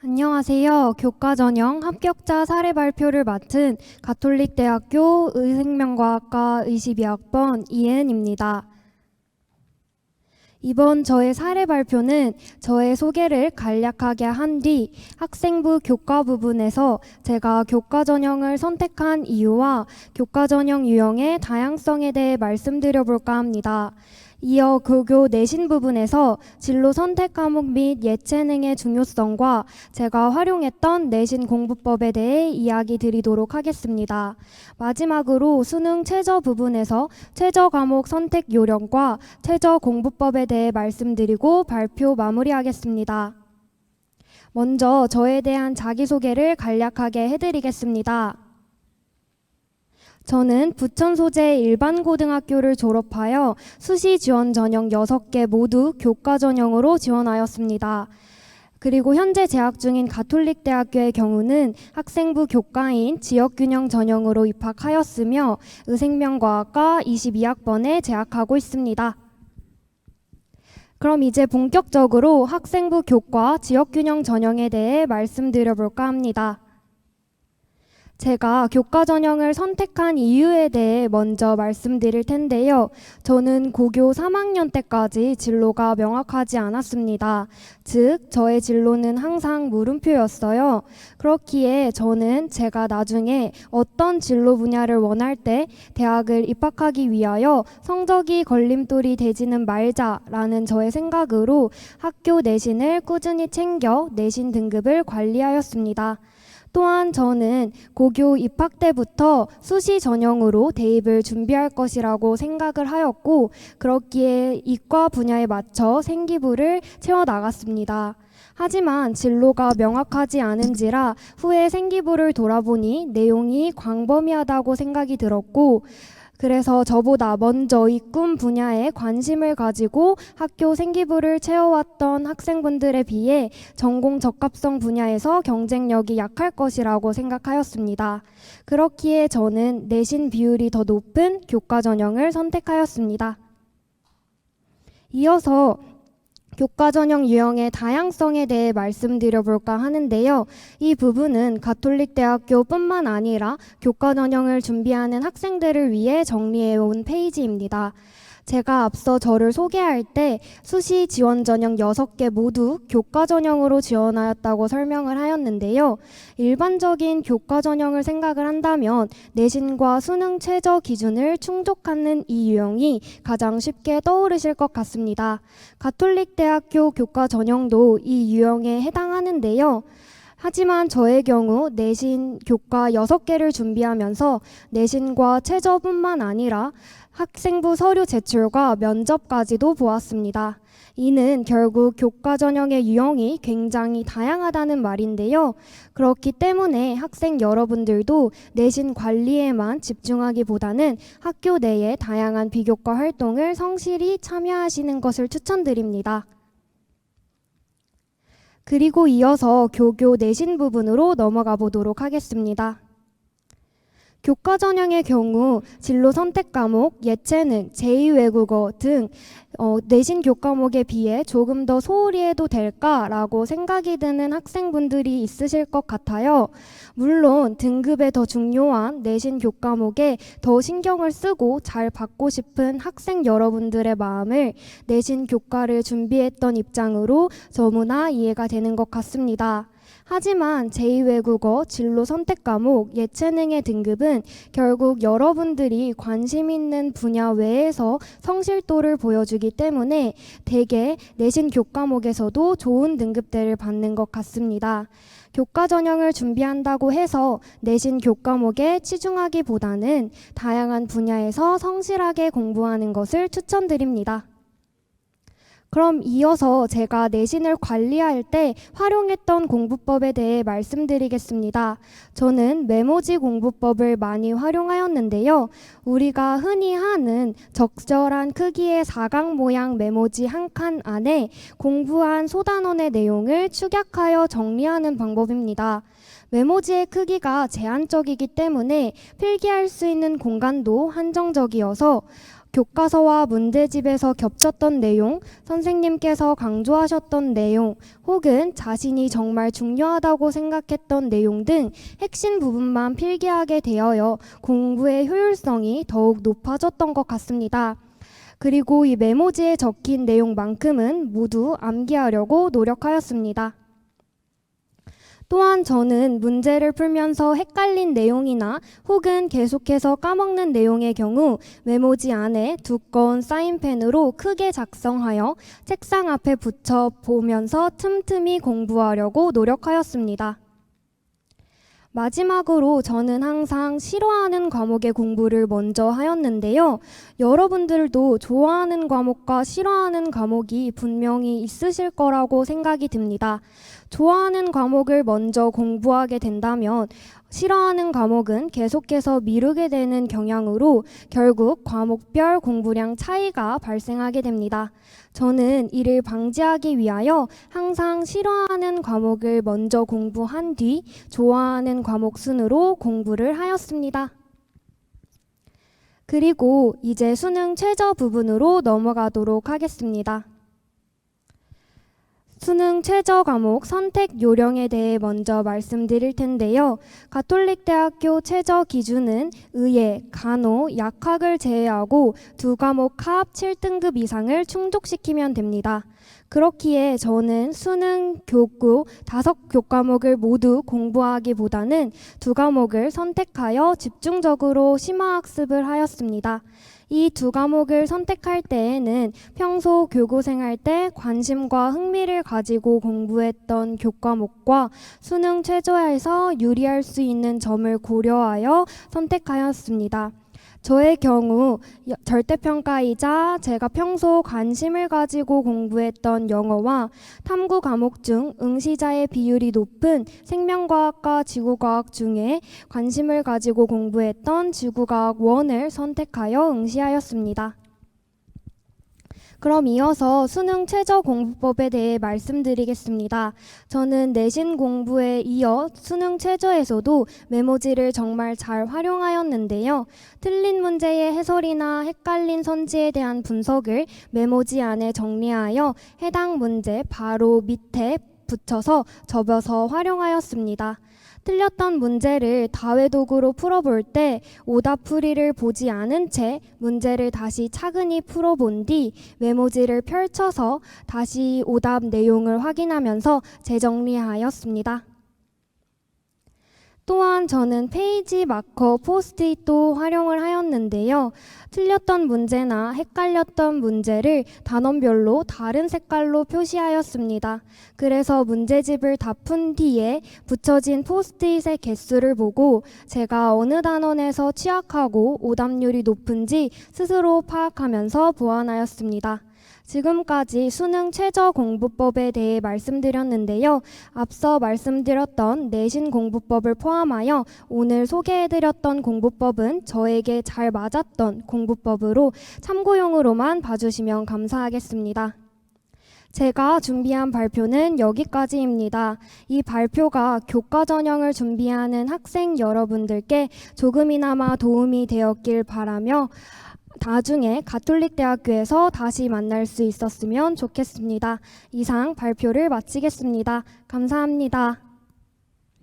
안녕하세요. 교과전형 합격자 사례 발표를 맡은 가톨릭대학교 의생명과학과 22학번 이혜은입니다. 이번 저의 사례 발표는 저의 소개를 간략하게 한 뒤 학생부 교과 부분에서 제가 교과전형을 선택한 이유와 교과전형 유형의 다양성에 대해 말씀드려볼까 합니다. 이어 고교 내신 부분에서 진로 선택 과목 및 예체능의 중요성과 제가 활용했던 내신 공부법에 대해 이야기 드리도록 하겠습니다. 마지막으로 수능 최저 부분에서 최저 과목 선택 요령과 최저 공부법에 대해 말씀드리고 발표 마무리하겠습니다. 먼저 저에 대한 자기소개를 간략하게 해드리겠습니다. 저는 부천 소재 일반고등학교를 졸업하여 수시 지원 전형 6개 모두 교과 전형으로 지원하였습니다. 그리고 현재 재학 중인 가톨릭대학교의 경우는 학생부 교과인 지역균형 전형으로 입학하였으며 의생명과학과 22학번에 재학하고 있습니다. 그럼 이제 본격적으로 학생부 교과 지역균형 전형에 대해 말씀드려볼까 합니다. 제가 교과 전형을 선택한 이유에 대해 먼저 말씀드릴 텐데요. 저는 고교 3학년 때까지 진로가 명확하지 않았습니다. 즉, 저의 진로는 항상 물음표였어요. 그렇기에 저는 제가 나중에 어떤 진로 분야를 원할 때 대학을 입학하기 위하여 성적이 걸림돌이 되지는 말자라는 저의 생각으로 학교 내신을 꾸준히 챙겨 내신 등급을 관리하였습니다. 또한 저는 고교 입학 때부터 수시 전형으로 대입을 준비할 것이라고 생각을 하였고, 그렇기에 이과 분야에 맞춰 생기부를 채워나갔습니다. 하지만 진로가 명확하지 않은지라 후에 생기부를 돌아보니 내용이 광범위하다고 생각이 들었고, 그래서 저보다 먼저 이 꿈 분야에 관심을 가지고 학교 생기부를 채워왔던 학생분들에 비해 전공 적합성 분야에서 경쟁력이 약할 것이라고 생각하였습니다. 그렇기에 저는 내신 비율이 더 높은 교과 전형을 선택하였습니다. 이어서 교과 전형 유형의 다양성에 대해 말씀드려볼까 하는데요. 이 부분은 가톨릭대학교뿐만 아니라 교과 전형을 준비하는 학생들을 위해 정리해온 페이지입니다. 제가 앞서 저를 소개할 때 수시 지원 전형 6개 모두 교과 전형으로 지원하였다고 설명을 하였는데요. 일반적인 교과 전형을 생각을 한다면 내신과 수능 최저 기준을 충족하는 이 유형이 가장 쉽게 떠오르실 것 같습니다. 가톨릭대학교 교과 전형도 이 유형에 해당하는데요. 하지만 저의 경우 내신 교과 6개를 준비하면서 내신과 최저뿐만 아니라 학생부 서류 제출과 면접까지도 보았습니다. 이는 결국 교과 전형의 유형이 굉장히 다양하다는 말인데요. 그렇기 때문에 학생 여러분들도 내신 관리에만 집중하기보다는 학교 내의 다양한 비교과 활동을 성실히 참여하시는 것을 추천드립니다. 그리고 이어서 교교 내신 부분으로 넘어가 보도록 하겠습니다. 교과 전형의 경우 진로 선택 과목, 예체능, 제2외국어 등 내신 교과목에 비해 조금 더 소홀히 해도 될까라고 생각이 드는 학생분들이 있으실 것 같아요. 물론 등급에 더 중요한 내신 교과목에 더 신경을 쓰고 잘 받고 싶은 학생 여러분들의 마음을 내신 교과를 준비했던 입장으로 너무나 이해가 되는 것 같습니다. 하지만 제2외국어, 진로 선택 과목, 예체능의 등급은 결국 여러분들이 관심 있는 분야 외에서 성실도를 보여주기 때문에 대개 내신 교과목에서도 좋은 등급대를 받는 것 같습니다. 교과 전형을 준비한다고 해서 내신 교과목에 치중하기보다는 다양한 분야에서 성실하게 공부하는 것을 추천드립니다. 그럼 이어서 제가 내신을 관리할 때 활용했던 공부법에 대해 말씀드리겠습니다. 저는 메모지 공부법을 많이 활용하였는데요. 우리가 흔히 하는 적절한 크기의 사각 모양 메모지 한 칸 안에 공부한 소단원의 내용을 축약하여 정리하는 방법입니다. 메모지의 크기가 제한적이기 때문에 필기할 수 있는 공간도 한정적이어서 교과서와 문제집에서 겹쳤던 내용, 선생님께서 강조하셨던 내용, 혹은 자신이 정말 중요하다고 생각했던 내용 등 핵심 부분만 필기하게 되어요. 공부의 효율성이 더욱 높아졌던 것 같습니다. 그리고 이 메모지에 적힌 내용만큼은 모두 암기하려고 노력하였습니다. 또한 저는 문제를 풀면서 헷갈린 내용이나 혹은 계속해서 까먹는 내용의 경우 메모지 안에 두꺼운 사인펜으로 크게 작성하여 책상 앞에 붙여 보면서 틈틈이 공부하려고 노력하였습니다. 마지막으로 저는 항상 싫어하는 과목의 공부를 먼저 하였는데요. 여러분들도 좋아하는 과목과 싫어하는 과목이 분명히 있으실 거라고 생각이 듭니다. 좋아하는 과목을 먼저 공부하게 된다면 싫어하는 과목은 계속해서 미루게 되는 경향으로 결국 과목별 공부량 차이가 발생하게 됩니다. 저는 이를 방지하기 위하여 항상 싫어하는 과목을 먼저 공부한 뒤 좋아하는 과목 순으로 공부를 하였습니다. 그리고 이제 수능 최저 부분으로 넘어가도록 하겠습니다. 수능 최저 과목 선택 요령에 대해 먼저 말씀드릴 텐데요. 가톨릭대학교 최저 기준은 의예, 간호, 약학을 제외하고 두 과목 합 7등급 이상을 충족시키면 됩니다. 그렇기에 저는 수능 교구 5교과목을 모두 공부하기보다는 두 과목을 선택하여 집중적으로 심화학습을 하였습니다. 이 두 과목을 선택할 때에는 평소 교구 생활 때 관심과 흥미를 가지고 공부했던 교과목과 수능 최저에서 유리할 수 있는 점을 고려하여 선택하였습니다. 저의 경우 절대평가이자 제가 평소 관심을 가지고 공부했던 영어와 탐구 과목 중 응시자의 비율이 높은 생명과학과 지구과학 중에 관심을 가지고 공부했던 지구과학 1을 선택하여 응시하였습니다. 그럼 이어서 수능 최저 공부법에 대해 말씀드리겠습니다. 저는 내신 공부에 이어 수능 최저에서도 메모지를 정말 잘 활용하였는데요. 틀린 문제의 해설이나 헷갈린 선지에 대한 분석을 메모지 안에 정리하여 해당 문제 바로 밑에 붙여서 접어서 활용하였습니다. 틀렸던 문제를 다외도구로 풀어볼 때 오답풀이를 보지 않은 채 문제를 다시 차근히 풀어본 뒤 메모지를 펼쳐서 다시 오답 내용을 확인하면서 재정리하였습니다. 또한 저는 페이지 마커 포스트잇도 활용을 하였는데요. 틀렸던 문제나 헷갈렸던 문제를 단원별로 다른 색깔로 표시하였습니다. 그래서 문제집을 다 푼 뒤에 붙여진 포스트잇의 개수를 보고 제가 어느 단원에서 취약하고 오답률이 높은지 스스로 파악하면서 보완하였습니다. 지금까지 수능 최저 공부법에 대해 말씀드렸는데요. 앞서 말씀드렸던 내신 공부법을 포함하여 오늘 소개해드렸던 공부법은 저에게 잘 맞았던 공부법으로 참고용으로만 봐주시면 감사하겠습니다. 제가 준비한 발표는 여기까지입니다. 이 발표가 교과 전형을 준비하는 학생 여러분들께 조금이나마 도움이 되었길 바라며 나중에 가톨릭대학교에서 다시 만날 수 있었으면 좋겠습니다. 이상 발표를 마치겠습니다. 감사합니다.